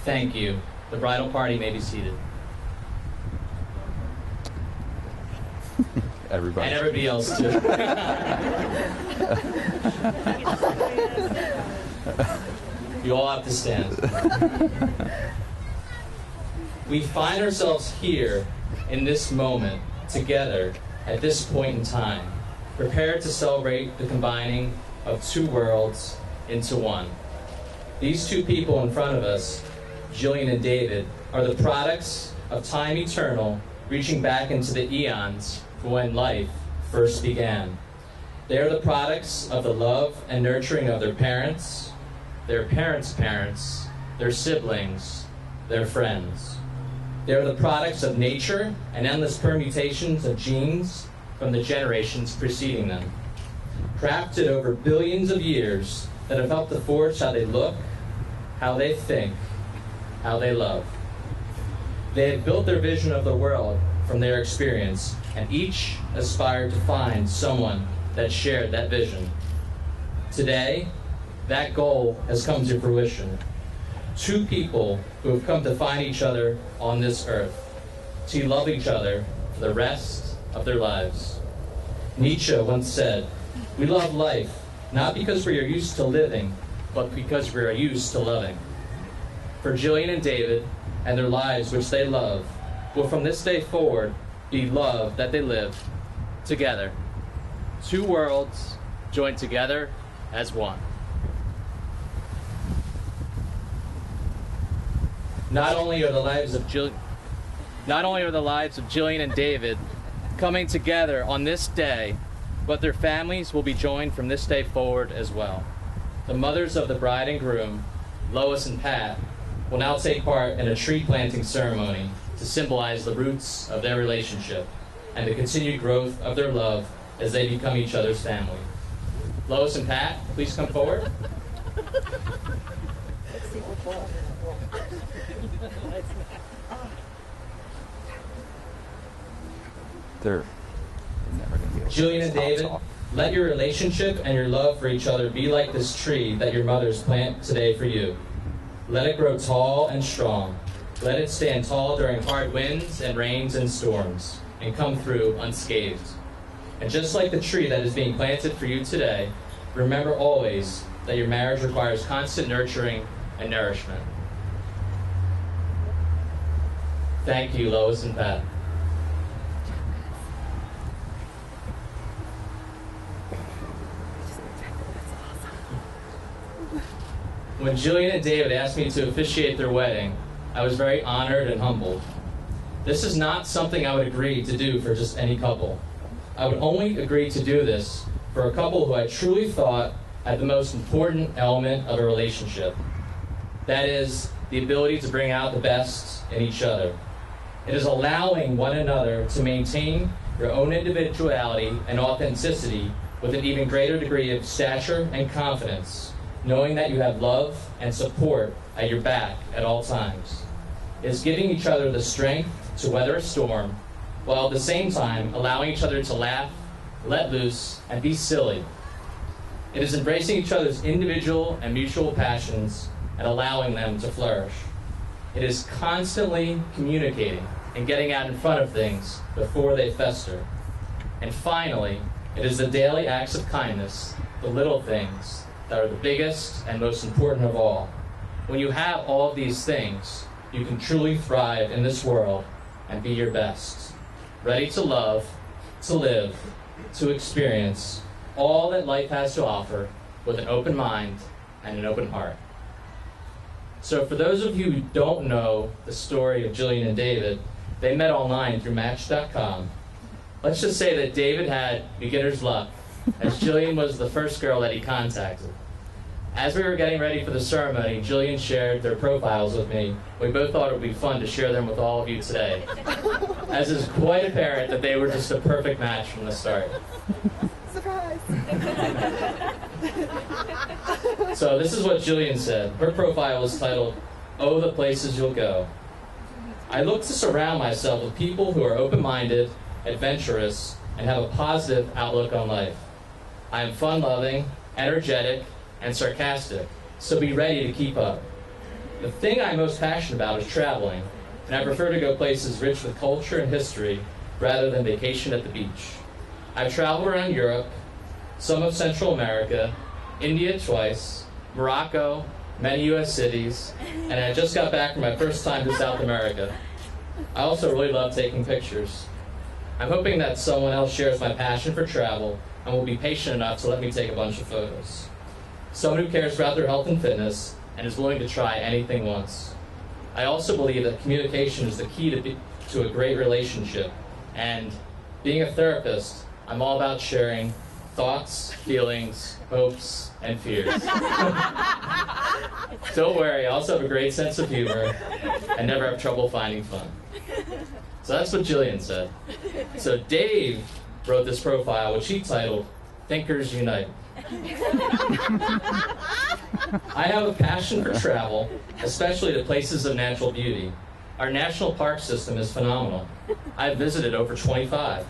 Thank you. The bridal party may be seated. Everybody. And everybody else, too. You all have to stand. We find ourselves here in this moment, together, at this point in time, prepared to celebrate the combining of two worlds into one. These two people in front of us, Jillian and David, are the products of time eternal, reaching back into the eons for when life first began. They are the products of the love and nurturing of their parents, their parents' parents, their siblings, their friends. They are the products of nature and endless permutations of genes from the generations preceding them, crafted over billions of years that have helped to forge how they look, how they think, how they love. They have built their vision of the world from their experience, and each aspired to find someone that shared that vision. Today, that goal has come to fruition. Two people who have come to find each other on this earth, to love each other for the rest of their lives. Nietzsche once said, "We love life, not because we are used to living, but because we are used to loving." For Jillian and David, and their lives which they love, will from this day forward be love that they live together. Two worlds joined together as one. Not only are the lives of Jillian and David coming together on this day, but their families will be joined from this day forward as well. The mothers of the bride and groom, Lois and Pat, will now take part in a tree planting ceremony to symbolize the roots of their relationship and the continued growth of their love as they become each other's family. Lois and Pat, please come forward. They're never going to be able to Jillian and David, off. let your relationship and your love for each other be like this tree that your mothers plant today for you. Let it grow tall and strong. Let it stand tall during hard winds and rains and storms, and come through unscathed. And just like the tree that is being planted for you today, remember always that your marriage requires constant nurturing and nourishment. Thank you, Lois and Pat. When Jillian and David asked me to officiate their wedding, I was very honored and humbled. This is not something I would agree to do for just any couple. I would only agree to do this for a couple who I truly thought had the most important element of a relationship. That is, the ability to bring out the best in each other. It is allowing one another to maintain your own individuality and authenticity with an even greater degree of stature and confidence, knowing that you have love and support at your back at all times. It is giving each other the strength to weather a storm, while at the same time allowing each other to laugh, let loose, and be silly. It is embracing each other's individual and mutual passions and allowing them to flourish. It is constantly communicating and getting out in front of things before they fester. And finally, it is the daily acts of kindness, the little things, that are the biggest and most important of all. When you have all of these things, you can truly thrive in this world and be your best. Ready to love, to live, to experience all that life has to offer with an open mind and an open heart. So for those of you who don't know the story of Jillian and David, they met online through Match.com. Let's just say that David had beginner's luck, as Jillian was the first girl that he contacted. As we were getting ready for the ceremony, Jillian shared their profiles with me. We both thought it would be fun to share them with all of you today, as it's quite apparent that they were just a perfect match from the start. Surprise! So this is what Jillian said. Her profile was titled, "Oh, the Places You'll Go." I look to surround myself with people who are open-minded, adventurous, and have a positive outlook on life. I am fun-loving, energetic, and sarcastic, so be ready to keep up. The thing I'm most passionate about is traveling, and I prefer to go places rich with culture and history rather than vacation at the beach. I've traveled around Europe, some of Central America, India twice, Morocco, many U.S. cities, and I just got back from my first time to South America. I also really love taking pictures. I'm hoping that someone else shares my passion for travel and will be patient enough to let me take a bunch of photos. Someone who cares about their health and fitness and is willing to try anything once. I also believe that communication is the key to a great relationship, and being a therapist, I'm all about sharing thoughts, feelings, hopes, and fears. Don't worry, I also have a great sense of humor and never have trouble finding fun. So that's what Jillian said. So Dave wrote this profile, which he titled, Thinkers Unite. I have a passion for travel, especially to places of natural beauty. Our national park system is phenomenal. I've visited over 25.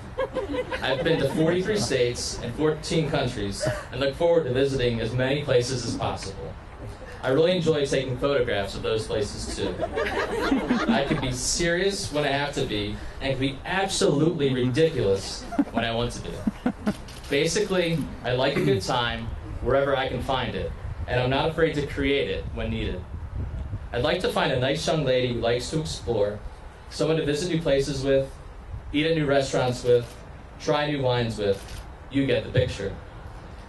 I've been to 43 states and 14 countries and look forward to visiting as many places as possible. I really enjoy taking photographs of those places too. I can be serious when I have to be and can be absolutely ridiculous when I want to be. Basically, I like a good time wherever I can find it, and I'm not afraid to create it when needed. I'd like to find a nice young lady who likes to explore, someone to visit new places with, eat at new restaurants with, try new wines with. You get the picture.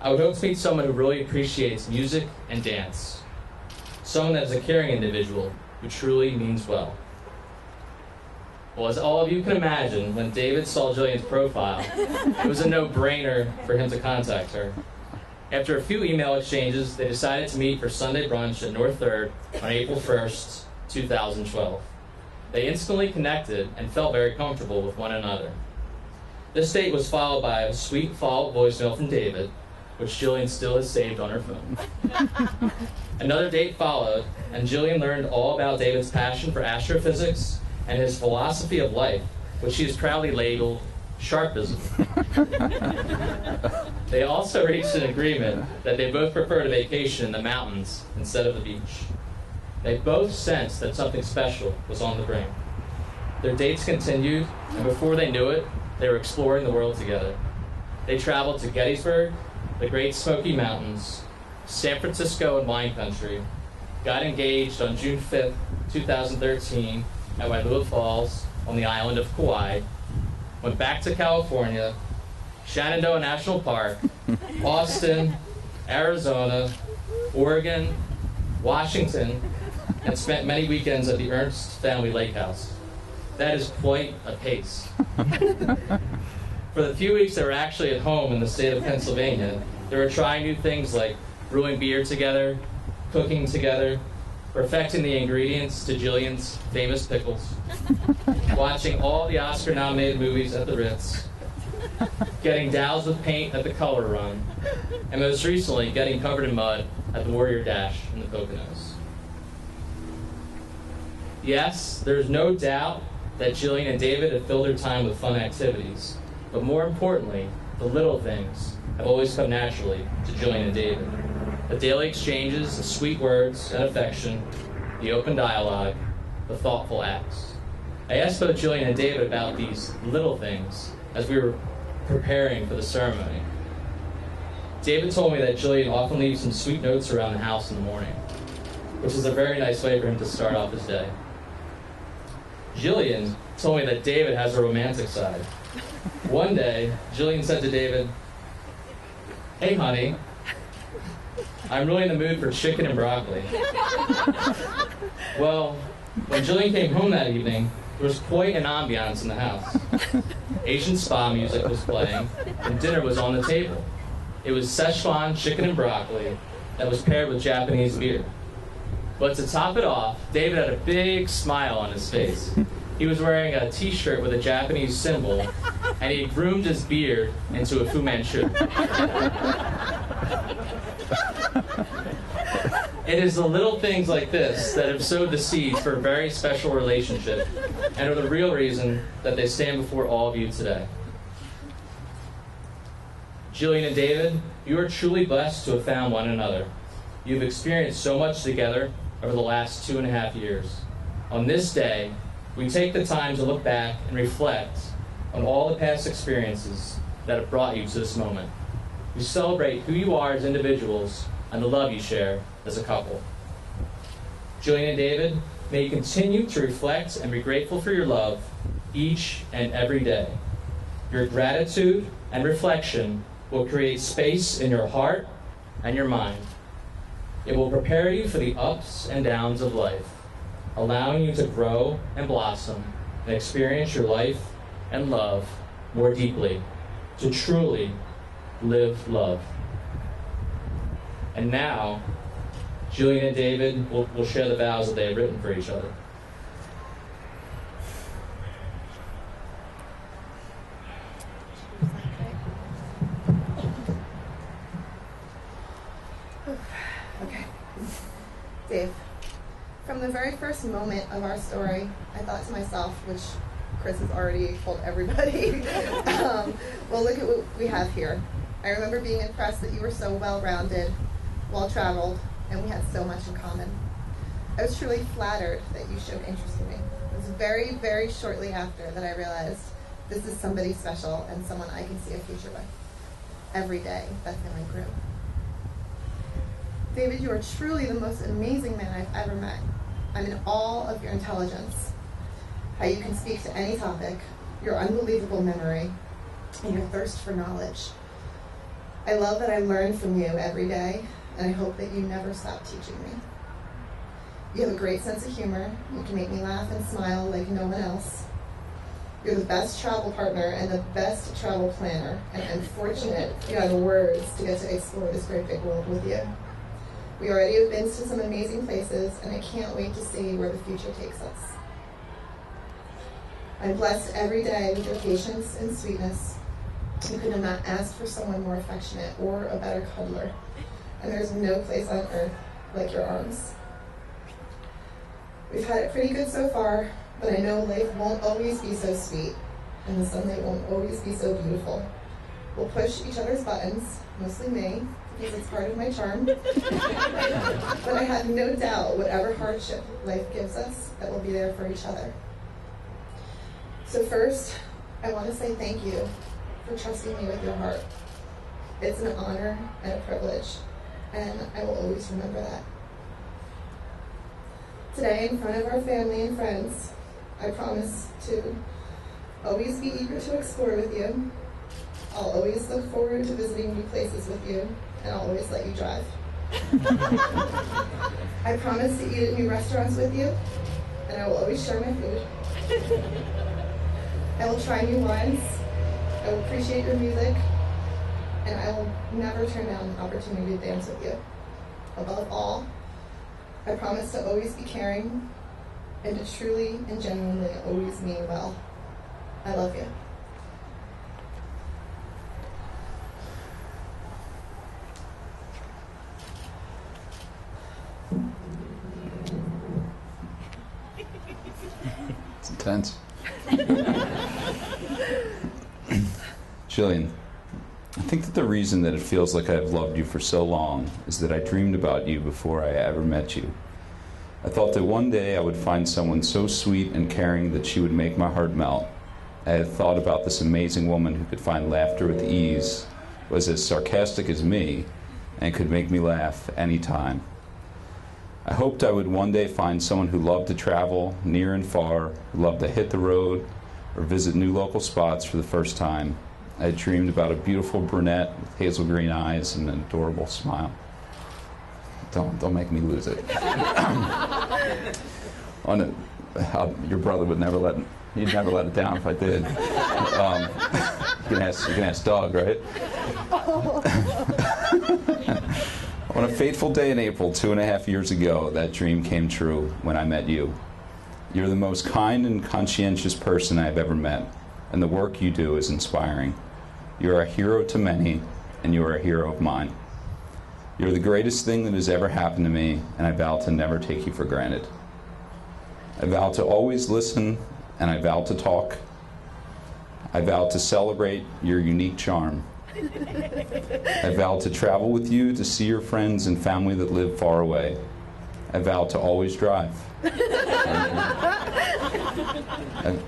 I would hope to meet someone who really appreciates music and dance. Someone that is a caring individual who truly means well. Well, as all of you can imagine, when David saw Jillian's profile, it was a no-brainer for him to contact her. After a few email exchanges, they decided to meet for Sunday brunch at North 3rd on April 1st, 2012. They instantly connected and felt very comfortable with one another. This date was followed by a sweet follow-up voicemail from David, which Jillian still has saved on her phone. Another date followed, and Jillian learned all about David's passion for astrophysics and his philosophy of life, which he has proudly labeled Sharpism. They also reached an agreement that they both preferred a vacation in the mountains instead of the beach. They both sensed that something special was on the brink. Their dates continued, and before they knew it, they were exploring the world together. They traveled to Gettysburg, the Great Smoky Mountains, San Francisco and wine country, got engaged on June 5th, 2013 at Wailua Falls on the island of Kauai, went back to California, Shenandoah National Park, Austin, Arizona, Oregon, Washington, and spent many weekends at the Ernst Family Lake House. That is quite a pace. For the few weeks they were actually at home in the state of Pennsylvania, they were trying new things like brewing beer together, cooking together, perfecting the ingredients to Jillian's famous pickles, watching all the Oscar-nominated movies at the Ritz, getting doused with paint at the Color Run, and most recently, getting covered in mud at the Warrior Dash in the Poconos. Yes, there's no doubt that Jillian and David have filled their time with fun activities, but more importantly, the little things have always come naturally to Jillian and David. The daily exchanges, the sweet words and affection, the open dialogue, the thoughtful acts. I asked both Jillian and David about these little things as we were preparing for the ceremony. David told me that Jillian often leaves some sweet notes around the house in the morning, which is a very nice way for him to start off his day. Jillian told me that David has a romantic side. One day, Jillian said to David, "Hey honey, I'm really in the mood for chicken and broccoli." Well, when Jillian came home that evening, there was quite an ambiance in the house. Asian spa music was playing, and dinner was on the table. It was Szechuan chicken and broccoli that was paired with Japanese beer. But to top it off, David had a big smile on his face. He was wearing a t-shirt with a Japanese symbol, and he groomed his beard into a Fu Manchu. It is the little things like this that have sowed the seeds for a very special relationship and are the real reason that they stand before all of you today. Jillian and David, you are truly blessed to have found one another. You've experienced so much together, over the last 2.5 years. On this day, we take the time to look back and reflect on all the past experiences that have brought you to this moment. We celebrate who you are as individuals and the love you share as a couple. Julian and David, may you continue to reflect and be grateful for your love each and every day. Your gratitude and reflection will create space in your heart and your mind. It will prepare you for the ups and downs of life, allowing you to grow and blossom and experience your life and love more deeply, to truly live love. And now, Julian and David will share the vows that they have written for each other. Okay. Dave, from the very first moment of our story, I thought to myself, which Chris has already told everybody, well, look at what we have here. I remember being impressed that you were so well-rounded, well-traveled, and we had so much in common. I was truly flattered that you showed interest in me. It was very, very shortly after that I realized this is somebody special and someone I can see a future with. Every day, that feeling grew. David, you are truly the most amazing man I've ever met. I'm in awe of your intelligence, how you can speak to any topic, your unbelievable memory, and your thirst for knowledge. I love that I learn from you every day, and I hope that you never stop teaching me. You have a great sense of humor. You can make me laugh and smile like no one else. You're the best travel partner and the best travel planner, and I'm fortunate you have the words to get to explore this great big world with you. We already have been to some amazing places, and I can't wait to see where the future takes us. I'm blessed every day with your patience and sweetness. You could have not asked for someone more affectionate or a better cuddler, and there's no place on earth like your arms. We've had it pretty good so far, but I know life won't always be so sweet, and the sunlight won't always be so beautiful. We'll push each other's buttons, mostly me, because it's part of my charm. But I have no doubt whatever hardship life gives us, that we'll be there for each other. So first, I want to say thank you for trusting me with your heart. It's an honor and a privilege, and I will always remember that. Today, in front of our family and friends, I promise to always be eager to explore with you. I'll always look forward to visiting new places with you, and I'll always let you drive. I promise to eat at new restaurants with you, and I will always share my food. I will try new wines, I will appreciate your music, and I will never turn down an opportunity to dance with you. Above all, I promise to always be caring and to truly and genuinely always mean well. I love you. It's intense. Jillian, I think that the reason that it feels like I've loved you for so long is that I dreamed about you before I ever met you. I thought that one day I would find someone so sweet and caring that she would make my heart melt. I had thought about this amazing woman who could find laughter with ease, was as sarcastic as me, and could make me laugh any time. I hoped I would one day find someone who loved to travel near and far, who loved to hit the road or visit new local spots for the first time. I had dreamed about a beautiful brunette with hazel green eyes and an adorable smile. Don't make me lose it. Your brother would never he'd never let it down if I did. You can ask Doug, right? On a fateful day in April, 2.5 years ago, that dream came true when I met you. You're the most kind and conscientious person I've ever met, and the work you do is inspiring. You're a hero to many, and you are a hero of mine. You're the greatest thing that has ever happened to me, and I vow to never take you for granted. I vow to always listen, and I vow to talk. I vow to celebrate your unique charm. I vow to travel with you to see your friends and family that live far away. I vow to always drive.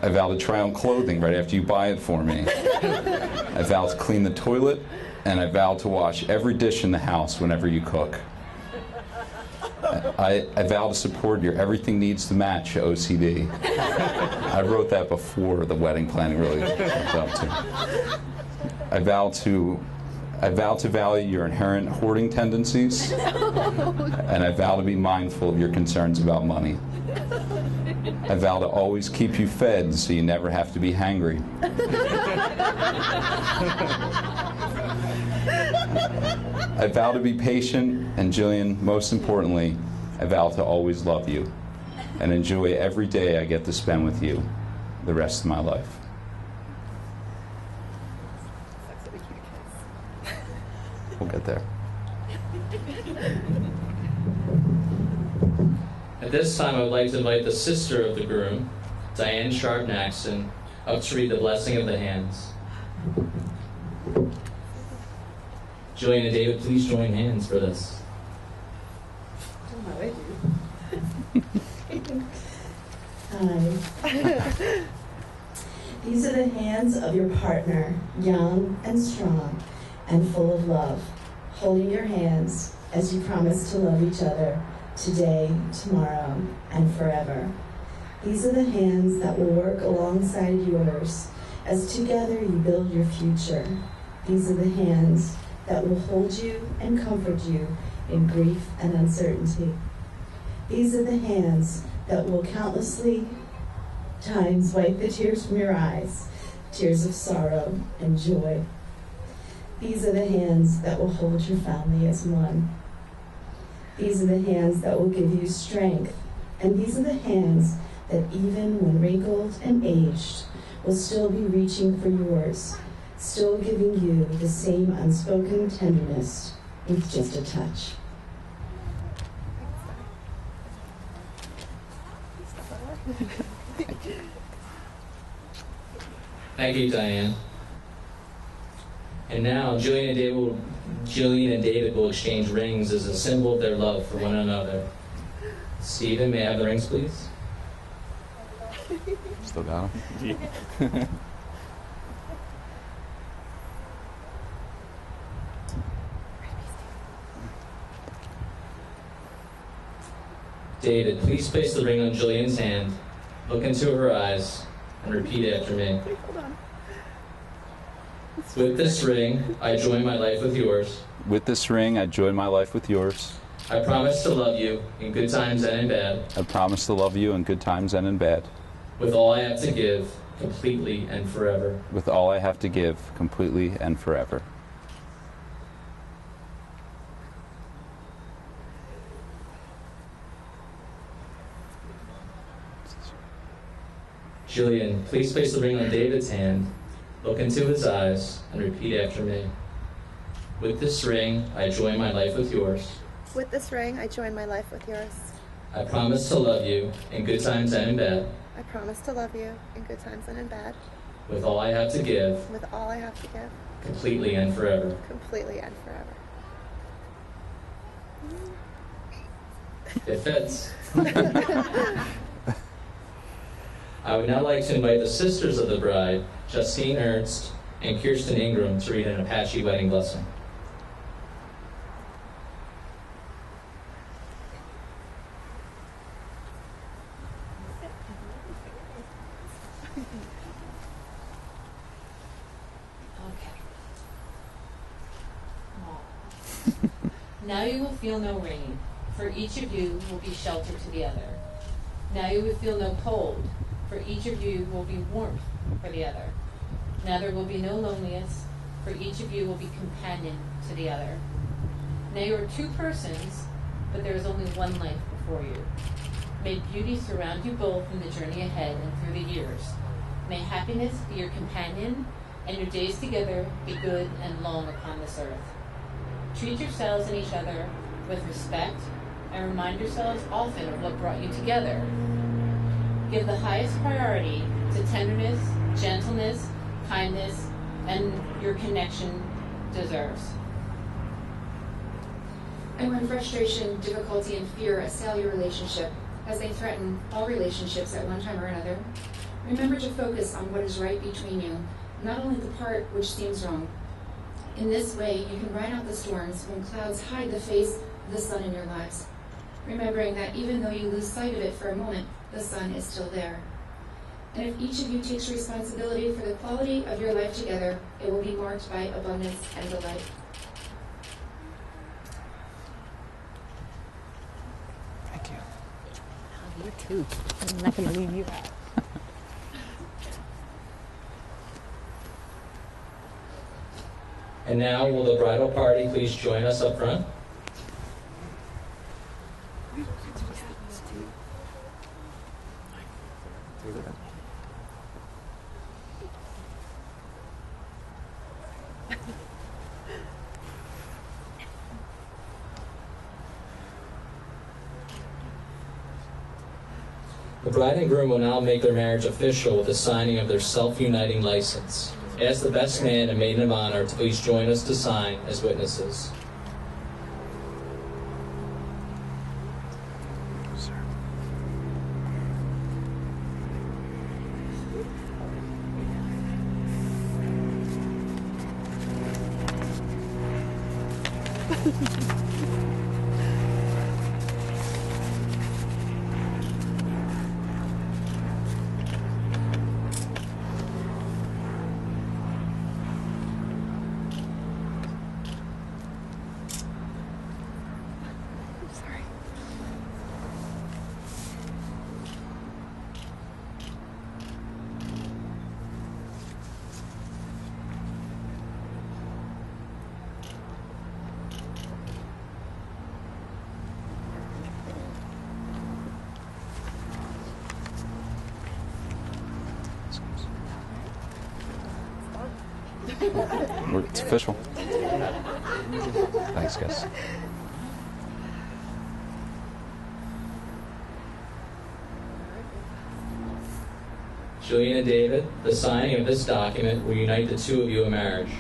I vow to try on clothing right after you buy it for me. I vow to clean the toilet, and I vow to wash every dish in the house whenever you cook. I vow to support your everything needs to match OCD. I wrote that before the wedding planning really hooked up to. I vow to value your inherent hoarding tendencies, and I vow to be mindful of your concerns about money. I vow to always keep you fed so you never have to be hangry. I vow to be patient, and Jillian, most importantly, I vow to always love you and enjoy every day I get to spend with you the rest of my life. We'll get there. At this time, I would like to invite the sister of the groom, Diane Sharp-Naxton, up to read the blessing of the hands. Jillian and David, please join hands for this. Hi. These are the hands of your partner, young and strong and full of love, holding your hands as you promise to love each other today, tomorrow, and forever. These are the hands that will work alongside yours as together you build your future. These are the hands that will hold you and comfort you in grief and uncertainty. These are the hands that will countlessly times wipe the tears from your eyes, tears of sorrow and joy. These are the hands that will hold your family as one. These are the hands that will give you strength, and these are the hands that even when wrinkled and aged will still be reaching for yours, still giving you the same unspoken tenderness with just a touch. Thank you, Diane. And now, Jillian and David will exchange rings as a symbol of their love for one another. Stephen, may I have the rings, please? Still got them? David, please place the ring on Jillian's hand, look into her eyes, and repeat after me. With this ring, I join my life with yours. With this ring, I join my life with yours. I promise to love you in good times and in bad. I promise to love you in good times and in bad. With all I have to give, completely and forever. With all I have to give, completely and forever. Jillian, please place the ring on David's hand, look into his eyes, and repeat after me. With this ring, I join my life with yours. With this ring, I join my life with yours. I promise to love you in good times and in bad. I promise to love you in good times and in bad. With all I have to give, With all I have to give, completely and forever. completely and forever. It fits. I would now like to invite the sisters of the bride, Justine Ernst and Kirsten Ingram, to read an Apache wedding blessing. Now you will feel no rain, for each of you will be shelter to the other. Now you will feel no cold, for each of you will be warmth for the other. Now there will be no loneliness, for each of you will be companion to the other. Now you are two persons, but there is only one life before you. May beauty surround you both in the journey ahead and through the years. May happiness be your companion, and your days together be good and long upon this earth. Treat yourselves and each other with respect, and remind yourselves often of what brought you together. Give the highest priority to tenderness, gentleness, kindness, and your connection deserves. And when frustration, difficulty, and fear assail your relationship, as they threaten all relationships at one time or another, remember to focus on what is right between you, not only the part which seems wrong. In this way, you can ride out the storms when clouds hide the face of the sun in your lives, remembering that even though you lose sight of it for a moment, the sun is still there. And if each of you takes responsibility for the quality of your life together, it will be marked by abundance and delight. Thank you. Oh, you too. I'm not going to leave you out. And now, will the bridal party please join us up front? The bride and groom will now make their marriage official with the signing of their self-uniting license. Ask the best man and maiden of honor to please join us to sign as witnesses. It's official. Thanks, guys. Jillian and David, the signing of this document will unite the two of you in marriage.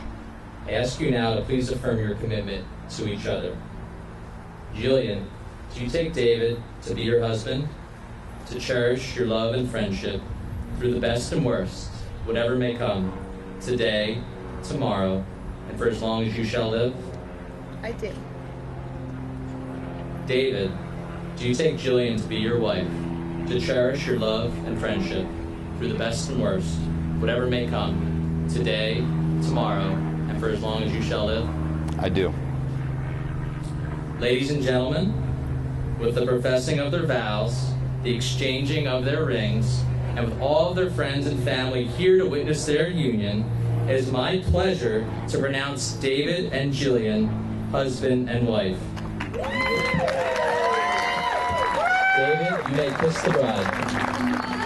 I ask you now to please affirm your commitment to each other. Jillian, do you take David to be your husband, to cherish your love and friendship through the best and worst, whatever may come, today, tomorrow, and for as long as you shall live? I do. David, do you take Jillian to be your wife, to cherish your love and friendship through the best and worst, whatever may come, today, tomorrow, and for as long as you shall live? I do. Ladies and gentlemen, with the professing of their vows, the exchanging of their rings, and with all of their friends and family here to witness their union, it is my pleasure to pronounce David and Jillian husband and wife. David, you may kiss the bride.